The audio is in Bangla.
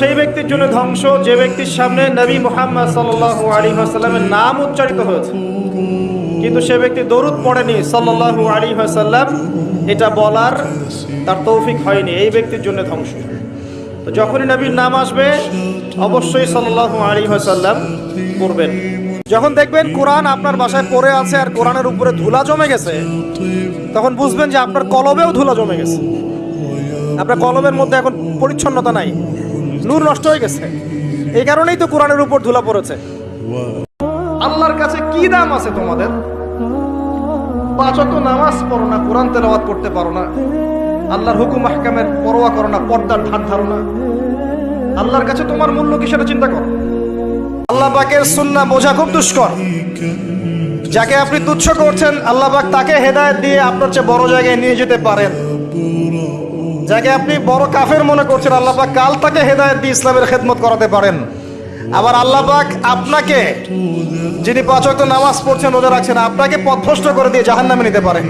সেই ব্যক্তির জন্য ধ্বংস যে ব্যক্তির সামনে নবী মুহাম্মদ সাল্লাল্লাহু আলাইহি ওয়াসাল্লামের নাম উচ্চারিত হয়েছে কিন্তু সে ব্যক্তি দরুদ পড়েনি সাল্লাল্লাহু আলাইহি ওয়াসাল্লাম, এটা বলার তার তৌফিক হয়নি, এই ব্যক্তির জন্য ধ্বংস। তো যখনই নবীর নাম আসবে অবশ্যই সাল্লাল্লাহু আলাইহি ওয়াসাল্লাম পড়বেন। যখন দেখবেন কোরআন আপনার বাসায় পড়ে আছে আর কোরআনের উপরে ধুলা জমে গেছে, তখন বুঝবেন যে আপনার কলবেও ধুলা জমে গেছে, আপনার কলবের মধ্যে এখন পরিচ্ছন্নতা নাই, নূর নষ্ট হয়ে গেছে। এই কারণেই তো কোরআনের উপর ধুলা পড়েছে। আল্লাহর কাছে কি দাম আছে তোমাদের? 5 ওয়াক্ত নামাজ পড়ো না, কোরআন তেলাওয়াত করতে পারো না, আল্লাহর হুকুম আহকামের পরোয়া করো না, পর্দার ধার ধারো না, আল্লাহর কাছে তোমার মূল্য কি সেটা চিন্তা করো। আল্লাহ পাকের সুন্নাহ বোঝা খুব দুষ্কর। যাকে আপনি তুচ্ছ করছেন আল্লাহ পাক তাকে হেদায়েত দিয়ে আপনার চেয়ে বড় জায়গায় নিয়ে যেতে পারেন। যাকে আপনি বড় কাফের মনে করছেন আল্লাহ পাক কাল তাকে হেদায়েত দিয়ে ইসলামের খেদমত করাতে পারেন। আবার আল্লাহ পাক আপনাকে, যিনি 5 ওয়াক্ত নামাজ পড়ছেন রোজা রাখছেন, আপনাকে পথভ্রষ্ট করে দিয়ে জাহান্নামে নিতে পারেন।